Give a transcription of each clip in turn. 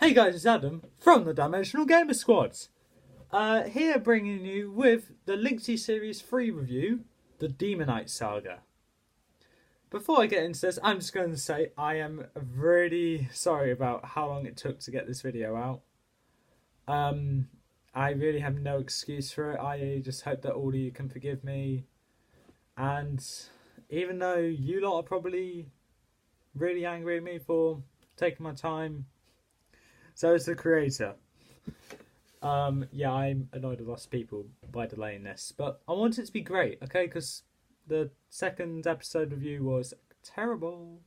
Hey guys, it's Adam from the Dimensional Gamer Squad. Here bringing you with the Lynxy Series 3 review, the Demonite Saga. Before I get into this, I'm just going to say I am really sorry about how long it took to get this video out. I really have no excuse for it. I just hope that all of you can forgive me. And even though you lot are probably really angry at me for taking my time, so is the creator. Yeah, I'm annoyed at lots of people by delaying this, but I want it to be great, okay? Because the second episode review was terrible.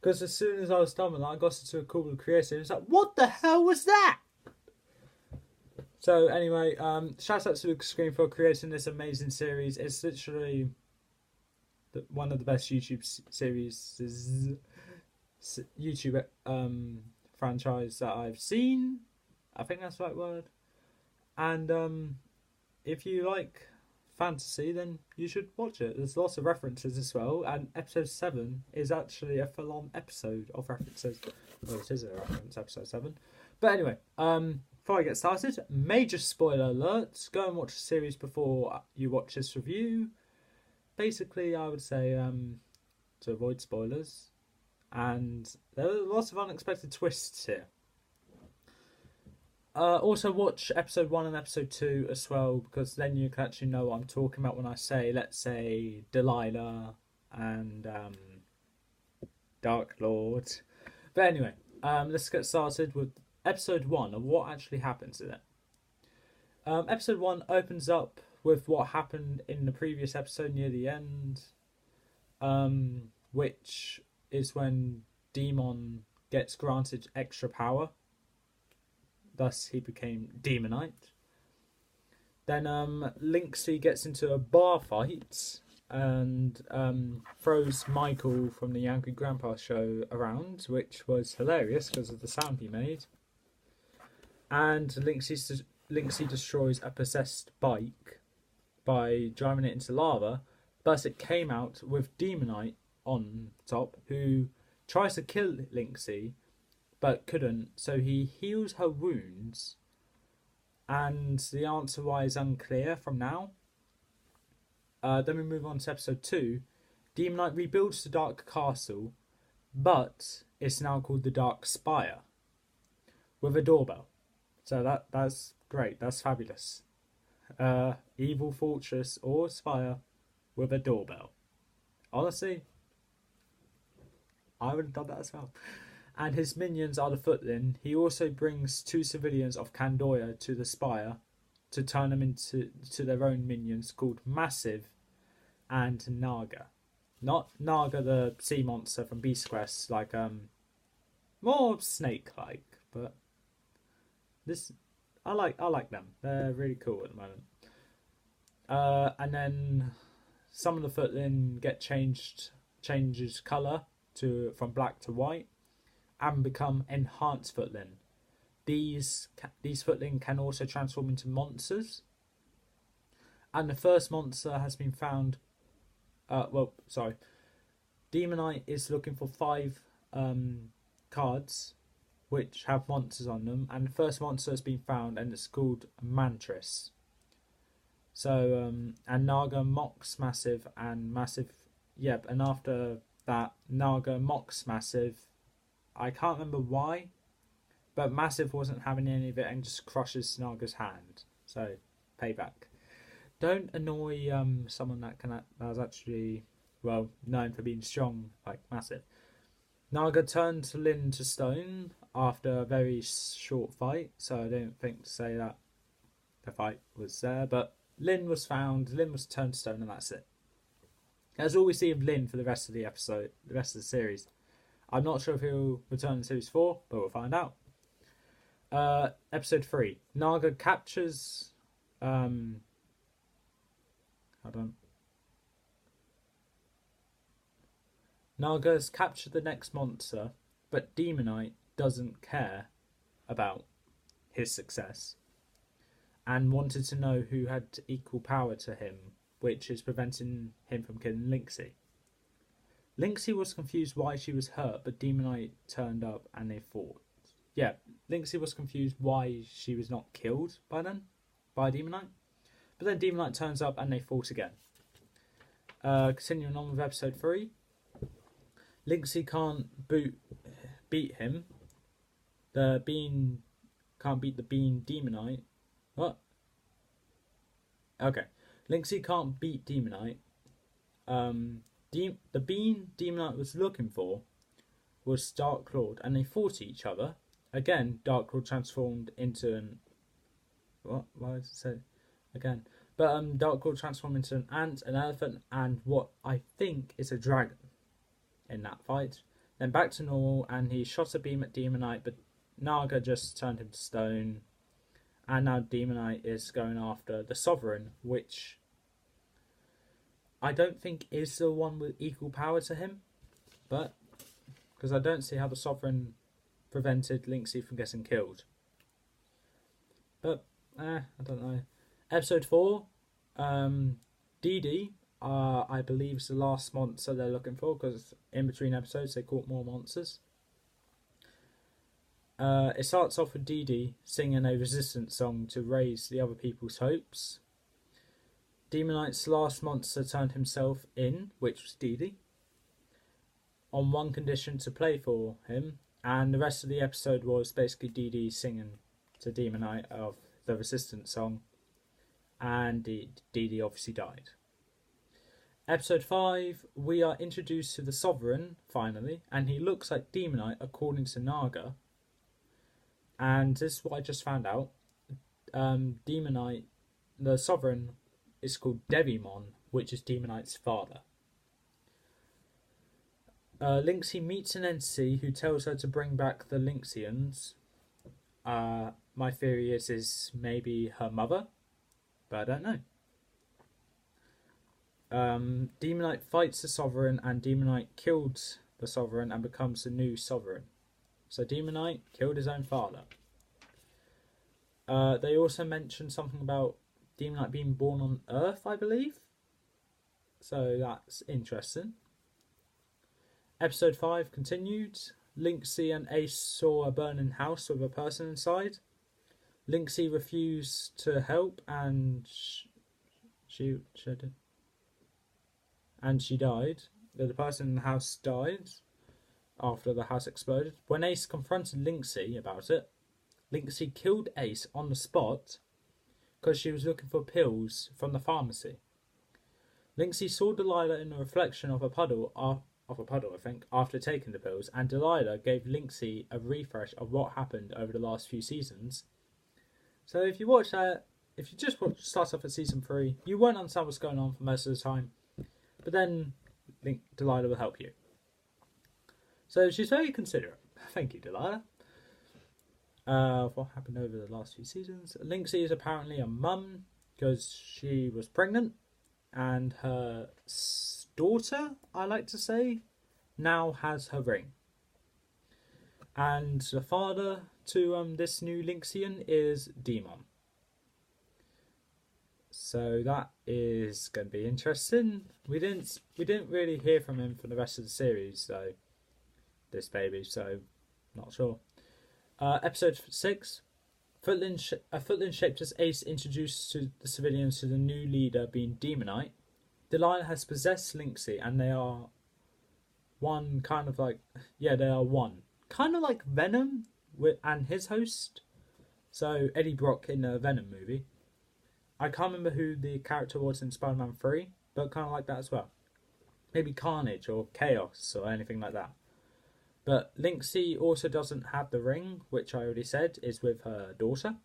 Because as soon as I was done with that, I got into a call with the creator. It was like, what the hell was that? So anyway, shout out to Luke Screen for creating this amazing series. It's literally one of the best YouTube series, YouTube franchise that I've seen. I think that's the right word. And if you like fantasy, then you should watch it. There's lots of references as well, and episode 7 is actually a full-on episode of references. Well, it is a reference, episode 7. But anyway, before I get started, major spoiler alerts. Go and watch the series before you watch this review. Basically, I would say to avoid spoilers. And there are lots of unexpected twists here. Also watch episode 1 and episode 2 as well, because then you can actually know what I'm talking about when I say, let's say, Delilah and Dark Lord. But anyway, let's get started with episode 1 and what actually happens in it. Episode 1 opens up with what happened in the previous episode near the end, which is when Dmon gets granted extra power. Thus he became Demonite. Then Lynxy gets into a bar fight and throws Michael from the Angry Grandpa show around, which was hilarious because of the sound he made. And Lynxy destroys a possessed bike by driving it into lava. Thus it came out with Demonite on top, who tries to kill Lynxy but couldn't, so he heals her wounds, and the answer why is unclear from now. Then we move on to episode 2. Demonite rebuilds the Dark Castle, but it's now called the Dark Spire, with a doorbell. So that's great, that's fabulous. Evil fortress or spire with a doorbell. Honestly, I would have done that as well. And his minions are the Footling. He also brings 2 civilians of Candoya to the spire to turn them into their own minions called Massive and Naga. Not Naga the sea monster from Beast Quest, like more snake-like, but this I like them. They're really cool at the moment. And then some of the Footling get changes colour from black to white, and become enhanced Footling. These Footling can also transform into monsters. And the first monster has been found. Demonite is looking for 5 cards which have monsters on them, and the first monster has been found, and it's called Mantris. So and Naga mocks Massive, and Massive, yep, and after that Naga mocks Massive. I can't remember why, but Massive wasn't having any of it and just crushes Naga's hand. So, payback. Don't annoy someone that's actually, well, known for being strong, like Massive. Naga turned Lynn to stone after a very short fight, so I don't think to say that the fight was there, but Lynn was found, Lynn was turned to stone, and that's it. That's all we see of Lynn for the rest of the episode, the rest of the series. I'm not sure if he'll return in Series 4, but we'll find out. Episode 3. Naga captures... Hold on. Naga's captured the next monster, but Demonite doesn't care about his success and wanted to know who had equal power to him, which is preventing him from killing Lynxy. Lynxy was confused why she was hurt, but Demonite turned up and they fought. Yeah, Lynxy was confused why she was not killed by Demonite. But then Demonite turns up and they fought again. Continuing on with episode 3. Lynxy can't beat him. The Bean can't beat the Bean Demonite. What? Okay. Lynxy can't beat Demonite. The Bean Demonite was looking for was Dark Lord, and they fought each other. Again, Dark Lord transformed into an... What? Why does it say again? But Dark Lord transformed into an ant, an elephant, and what I think is a dragon in that fight. Then back to normal, and he shot a beam at Demonite, but Naga just turned him to stone. And now Demonite is going after the Sovereign, which I don't think is the one with equal power to him. But, because I don't see how the Sovereign prevented Lynxy from getting killed. But, I don't know. Episode 4, DD, I believe is the last monster they're looking for, because in between episodes they caught more monsters. It starts off with DD singing a resistance song to raise the other people's hopes. Demonite's last monster turned himself in, which was DD, on one condition: to play for him, and the rest of the episode was basically DD singing to Demonite of the resistance song, and DD obviously died. Episode 5, we are introduced to the Sovereign, finally, and he looks like Demonite according to Naga. And this is what I just found out. Demonite, the Sovereign, is called Dmon, which is Demonite's father. Lynxy meets an entity who tells her to bring back the Lynxians. My theory is maybe her mother, but I don't know. Demonite fights the Sovereign, and Demonite kills the Sovereign and becomes the new Sovereign. So Demonite killed his own father. They also mentioned something about Demonite being born on Earth, I believe. So that's interesting. Episode 5 continued. Lynxy and Ace saw a burning house with a person inside. Lynxy refused to help, and she died. The person in the house died after the house exploded. When Ace confronted Lynxy about it, Lynxy killed Ace on the spot because she was looking for pills from the pharmacy. Lynxy saw Delilah in the reflection of a puddle, I think, after taking the pills, and Delilah gave Lynxy a refresh of what happened over the last few seasons. So if you watch that, if you just start off at season 3, you won't understand what's going on for most of the time, but then Delilah will help you. So she's very considerate. Thank you, Delilah. What happened over the last few seasons? Lynxy is apparently a mum because she was pregnant, and her daughter, I like to say, now has her ring. And the father to this new Lynxian is Dmon. So that is going to be interesting. We didn't really hear from him for the rest of the series, so this baby, so not sure. Episode 6, a Footling shaped as Ace introduced to the civilians to the new leader being Demonite. Delilah has possessed Lynxy, and they are one kind of like, they are one. Kind of like Venom and his host. So, Eddie Brock in the Venom movie. I can't remember who the character was in Spider-Man 3, but kind of like that as well. Maybe Carnage or Chaos or anything like that. But Lynxy also doesn't have the ring, which I already said is with her daughter.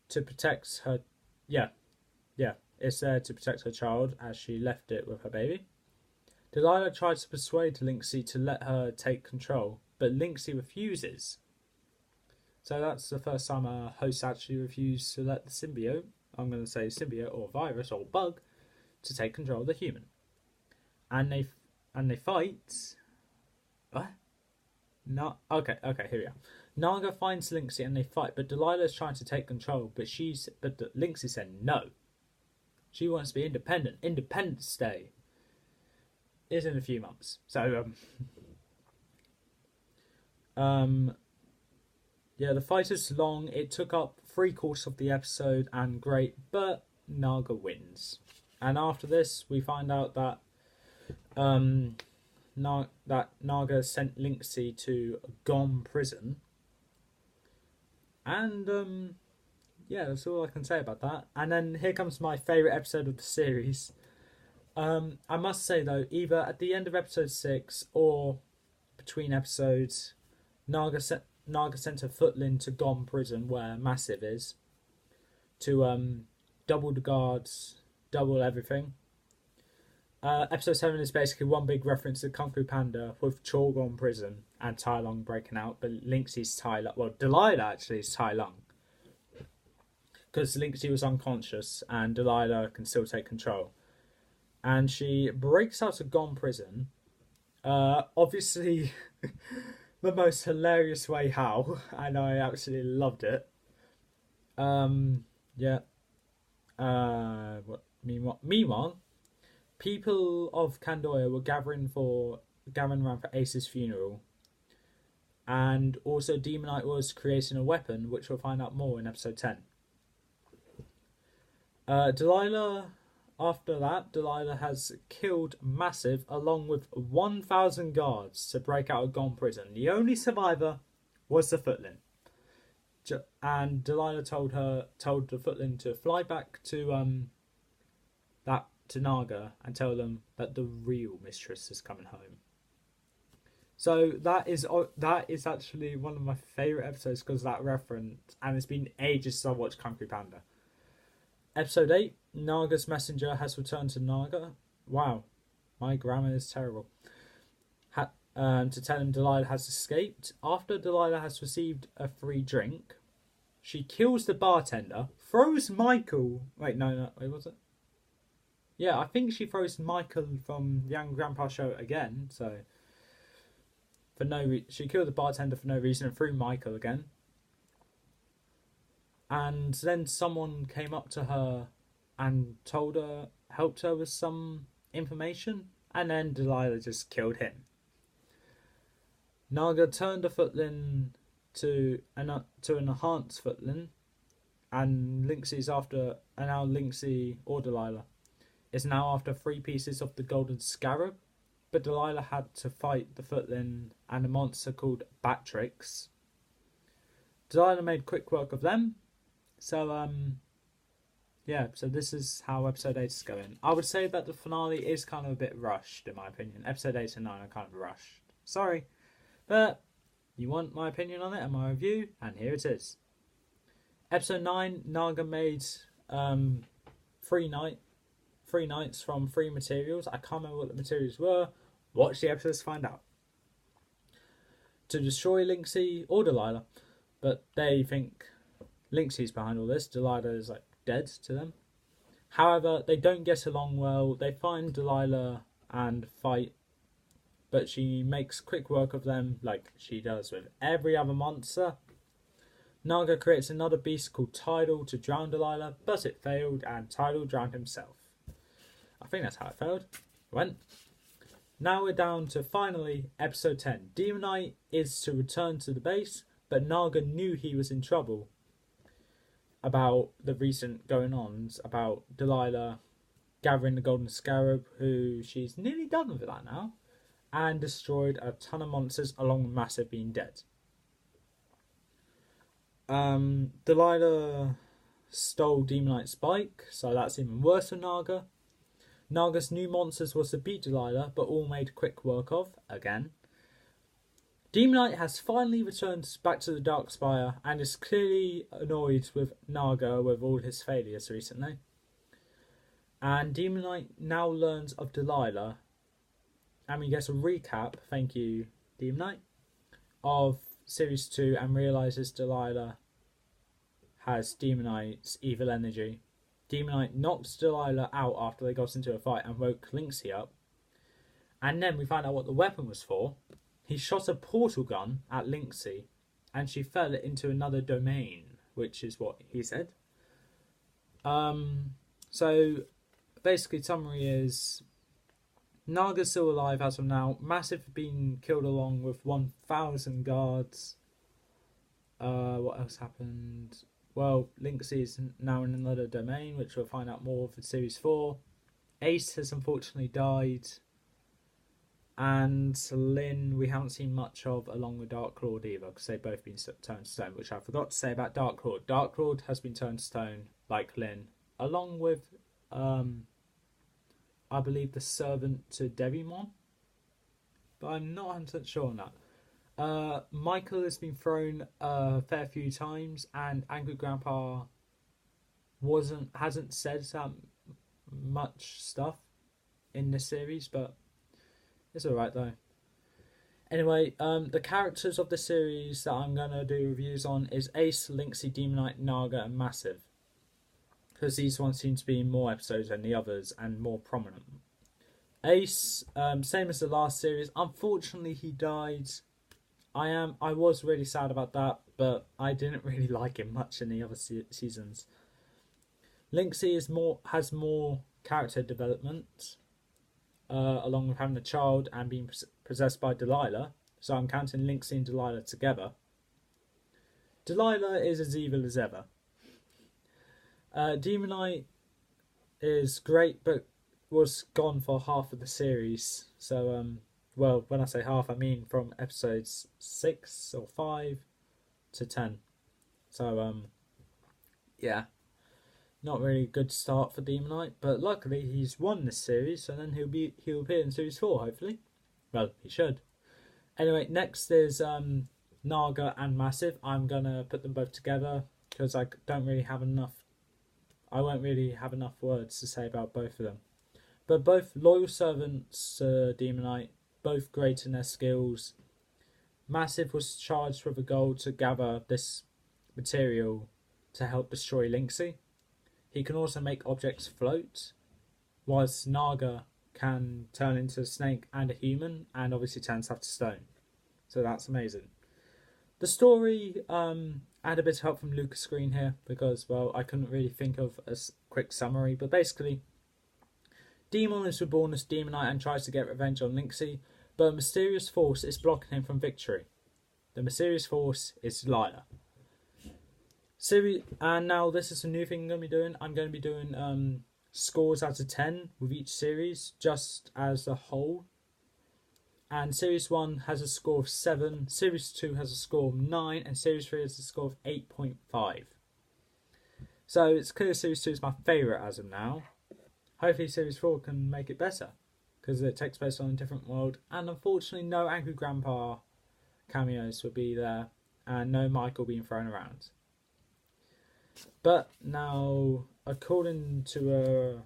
To protect her... it's there to protect her child as she left it with her baby. Delilah tries to persuade Lynxy to let her take control, but Lynxy refuses. So that's the first time a host actually refused to let the symbiote, I'm going to say symbiote or virus or bug, to take control of the human. And they fight. What? No. Okay. Here we are. Naga finds Lynxy and they fight, but Delilah is trying to take control. But Lynxy said no. She wants to be independent. Independence Day is in a few months. So yeah, the fight is long. It took up 3/4 of the episode, and great, but Naga wins. And after this, we find out that Naga sent Lynxy to Gom prison. And yeah, that's all I can say about that. And then here comes my favourite episode of the series. I must say though, either at the end of episode 6 or between episodes, Naga sent a footling to Gom prison, where Massive is, to double the guards, double everything. Episode 7 is basically one big reference to Kung Fu Panda, with Chor Gom prison and Tai Lung breaking out, but Lynxy's Tai Lung, well, Delilah actually is Tai Lung, because Lynxy was unconscious and Delilah can still take control. And she breaks out of Gom prison. Obviously, the most hilarious way how, and I absolutely loved it. Yeah. Meanwhile, people of Kandoya were gathering around for Ace's funeral, and also Demonite was creating a weapon, which we'll find out more in episode 10. After that, Delilah has killed Massive along with 1,000 guards to break out of Gom prison. The only survivor was the footling. And Delilah told the footling to fly back to Naga and tell them that the real mistress is coming home. So that is actually one of my favourite episodes because of that reference, and it's been ages since I watched Kung Fu Panda. Episode 8, Naga's messenger has returned to Naga. Wow, my grammar is terrible. To tell him Delilah has escaped. After Delilah has received a free drink, she kills the bartender, throws Michael... Wait, was it? Yeah, I think she throws Michael from the Young Grandpa show again, so... She killed the bartender for no reason and threw Michael again. And then someone came up to her and helped her with some information, and then Delilah just killed him. Naga turned a footling to an enhanced footling, and Lynxy or Delilah is now after 3 pieces of the golden scarab, but Delilah had to fight the footling and a monster called Batrix. Delilah made quick work of them. So, so this is how episode 8 is going. I would say that the finale is kind of a bit rushed, in my opinion. Episode 8 and 9 are kind of rushed. Sorry. But you want my opinion on it and my review, and here it is. Episode 9, Naga made 3 knights from 3 materials. I can't remember what the materials were. Watch the episodes to find out. To destroy Lynxy or Delilah. But they think Lynxy's behind all this. Delilah is dead to them. However, they don't get along well. They find Delilah and fight, but she makes quick work of them like she does with every other monster. Naga creates another beast called Tidal to drown Delilah, but it failed and Tidal drowned himself. I think that's how it failed. Went. Now we're down to finally episode 10. Demonite is to return to the base, but Naga knew he was in trouble about the recent going-ons, about Delilah gathering the golden scarab, who she's nearly done with that now, and destroyed a ton of monsters along with Massive being dead. Delilah stole Demonite's bike, so that's even worse for Naga. Naga's new monsters was to beat Delilah, but all made quick work of, again. Demonite has finally returned back to the Dark Spire and is clearly annoyed with Naga with all his failures recently. And Demonite now learns of Delilah, and we get a recap, thank you Demonite, of Series 2 and realises Delilah has Demonite's evil energy. Demonite knocked Delilah out after they got into a fight and woke Lynxy up. And then we find out what the weapon was for. He shot a portal gun at Lynxy and she fell into another domain, which is what he said. So basically summary is Naga's still alive as of now. Massive being killed along with 1,000 guards. what else happened? Well, Lynxy is now in another domain, which we'll find out more for Series 4. Ace has unfortunately died. And Lynn, we haven't seen much of, along with Dark Lord either, because they've both been turned to stone, which I forgot to say about Dark Lord. Dark Lord has been turned to stone, like Lynn, along with, I believe, the servant to Dmon. But I'm not 100% sure on that. Michael has been thrown a fair few times, and Angry Grandpa hasn't said much stuff in this series, but it's alright though. Anyway, the characters of the series that I'm going to do reviews on is Ace, Lynxy, Demonite, Naga, and Massive. Because these ones seem to be in more episodes than the others and more prominent. Ace, same as the last series. Unfortunately, he died. I was really sad about that, but I didn't really like him much in the other seasons. Lynxy has more character development, along with having a child and being possessed by Delilah. So I'm counting Lynxy and Delilah together. Delilah is as evil as ever. Demonite is great, but was gone for half of the series. So, well, when I say half, I mean from episodes 6 or 5 to 10. So, yeah. Not really a good start for Demonite, but luckily he's won this series, and then he'll appear in Series 4, hopefully. Well, he should. Anyway, next is Naga and Massive. I'm gonna put them both together because I won't really have enough words to say about both of them. But both loyal servants to Demonite, both great in their skills. Massive was charged with a goal to gather this material to help destroy Lynxy. He can also make objects float, whilst Naga can turn into a snake and a human, and obviously turn stuff to stone. So that's amazing. The story, I had a bit of help from Lucas Screen here, because, well, I couldn't really think of a quick summary, but basically, Dmon is reborn as Demonite and tries to get revenge on Lynxy, but a mysterious force is blocking him from victory. The mysterious force is Delilah. And now this is a new thing I'm going to be doing. I'm going to be doing scores out of 10 with each series, just as a whole. And Series 1 has a score of 7, Series 2 has a score of 9, and Series 3 has a score of 8.5. So it's clear Series 2 is my favourite as of now. Hopefully Series 4 can make it better, because it takes place on a different world. And unfortunately no Angry Grandpa cameos will be there, and no Michael being thrown around. But now, according to a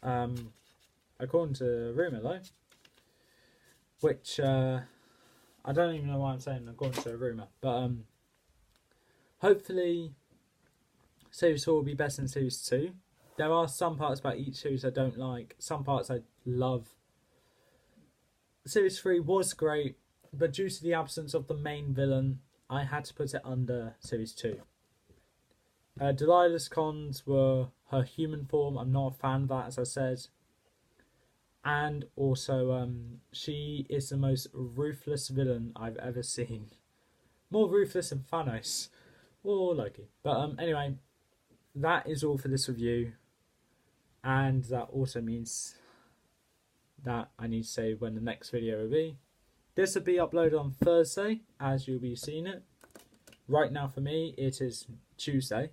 rumour though, which I don't even know why I'm saying according to a rumour, but hopefully Series 4 will be better than Series 2. There are some parts about each series I don't like, some parts I love. Series 3 was great, but due to the absence of the main villain, I had to put it under Series 2. Delilah's cons were her human form. I'm not a fan of that, as I said. And also, she is the most ruthless villain I've ever seen. More ruthless than Thanos. Or Loki. But anyway, that is all for this review. And that also means that I need to say when the next video will be. This will be uploaded on Thursday, as you'll be seeing it. Right now for me, it is Tuesday.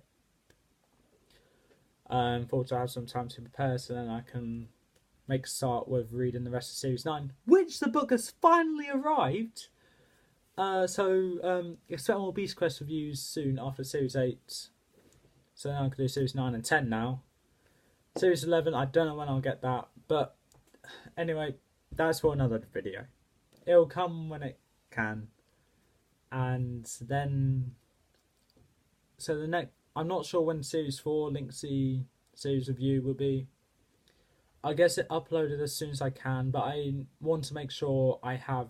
Thought I have some time to prepare, so then I can make a start with reading the rest of Series 9, which the book has finally arrived. So expect more Beast Quest reviews soon after Series 8. So then I can do Series 9 and 10 now. Series 11, I don't know when I'll get that, but anyway, that's for another video. It'll come when it can. And then, so the next, I'm not sure when Series 4 Lynxy series review will be. I guess it uploaded as soon as I can, but I want to make sure I have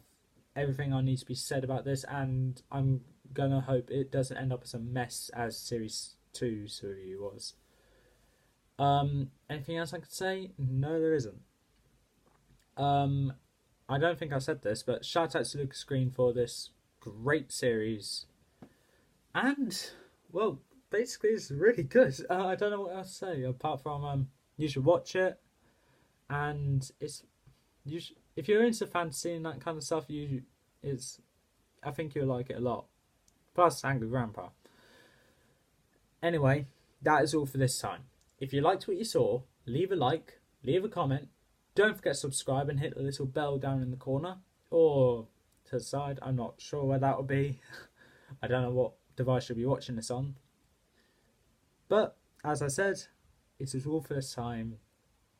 everything I need to be said about this, and I'm gonna hope it doesn't end up as a mess as Series 2's review was. Anything else I could say? No, there isn't. I don't think I said this, but shout out to Lucas Green for this great series. And well, basically, it's really good. I don't know what else to say apart from you should watch it, and if you're into fantasy and that kind of stuff, it's I think you'll like it a lot. Plus, Angry Grandpa. Anyway, that is all for this time. If you liked what you saw, leave a like, leave a comment. Don't forget to subscribe and hit the little bell down in the corner or to the side. I'm not sure where that will be. I don't know what device you'll be watching this on. But as I said, it is all for this time.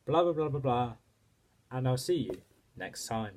Blah blah blah blah blah. And I'll see you next time.